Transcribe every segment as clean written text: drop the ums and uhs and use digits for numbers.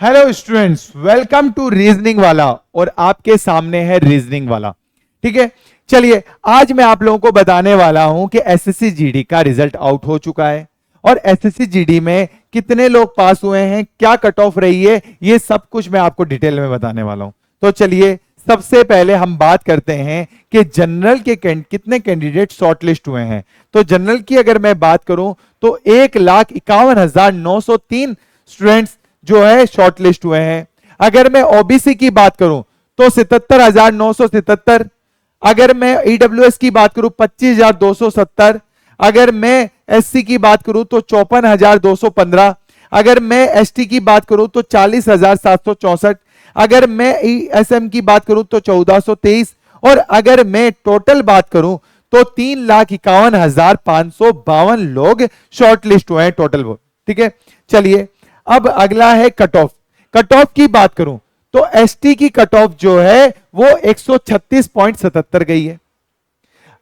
Hello students, welcome to reasoning वाला। और आपके सामने है रीजनिंग वाला। ठीक है, चलिए आज मैं आप लोगों को बताने वाला हूं कि एसएससी जीडी का रिजल्ट आउट हो चुका है और एसएससी जीडी में कितने लोग पास हुए हैं, क्या कट ऑफ रही है, ये सब कुछ मैं आपको डिटेल में बताने वाला हूं। तो चलिए सबसे पहले हम बात करते हैं कि जनरल के कितने कैंडिडेट शॉर्टलिस्ट हुए हैं। तो जनरल की अगर मैं बात करूं तो 1,51,903 स्टूडेंट्स जो है शॉर्टलिस्ट हुए हैं। अगर मैं ओबीसी की बात करूं तो 77,977। अगर मैं ईडब्ल्यूएस की बात करूं 25,270। अगर मैं एससी की बात करूं तो 54,215। अगर मैं एसटी की बात करूं तो 40,764। अगर मैं ईएसएम की बात करूं तो 1423। और अगर मैं टोटल बात करूं तो 3,51,552 लोग शॉर्टलिस्ट हुए हैं टोटल वो। ठीक है, चलिए अब अगला है कट ऑफ। कट ऑफ की बात करूं तो एसटी की कट ऑफ जो है वो 136.77 गई है।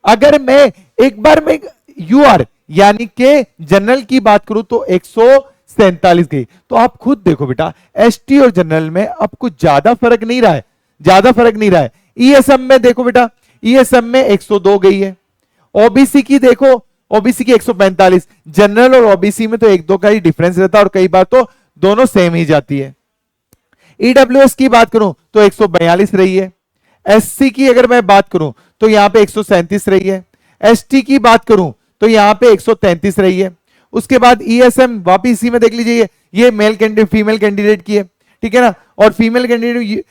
अगर मैं एक बार में यूआर यानी कि जनरल की बात करूं तो 147 गई। तो आप खुद देखो बेटा, एसटी और जनरल में अब कुछ ज्यादा फर्क नहीं रहा है, ज्यादा फर्क नहीं रहा है। ईएसएम में देखो बेटा, ईएसएम में 102 गई है। ओबीसी की देखो, ओबीसी की 145। जनरल और ओबीसी में तो एक दो का ही डिफरेंस रहता है और कई बार तो दोनों सेम ही जाती है। ईडब्ल्यूएस की बात करूं तो 142 रही है। एससी की अगर मैं बात करूं तो यहां पे 137 रही है। एसटी की बात करूं तो यहां पे 133 रही है। उसके बाद ईएसएम वापिस इसी में देख लीजिए, ये मेल कैंडिडेट फीमेल कैंडिडेट की है, ठीक है ना। और फीमेल कैंडिडेट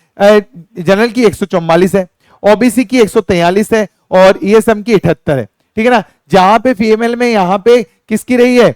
जनरल की 144 है, ओबीसी की 143 है और ईएसएम की 78 है। ठीक है ना। जहां पे फीमेल में यहां पे किसकी रही है,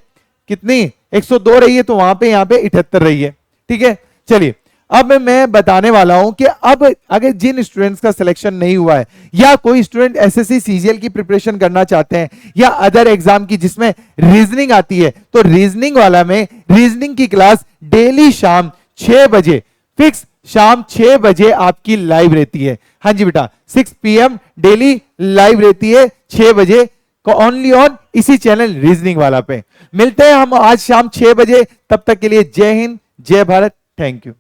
कितनी 102 रही है, तो वहां पे यहां पे 78 रही है। ठीक है, चलिए अब मैं बताने वाला हूं कि अब अगर जिन स्टूडेंट्स का सिलेक्शन नहीं हुआ है या कोई स्टूडेंट एसएससी सीजीएल की प्रिपरेशन करना चाहते हैं या अदर एग्जाम की जिसमें रीजनिंग आती है, तो रीजनिंग वाला में रीजनिंग की क्लास डेली शाम 6 बजे फिक्स, शाम 6 बजे आपकी लाइव रहती है। हाँ जी बेटा, 6 PM डेली लाइव रहती है 6 बजे ओनली ऑन इसी चैनल रीजनिंग वाला पे। मिलते हैं हम आज शाम 6 बजे, तब तक के लिए जय हिंद, जय भारत, थैंक यू।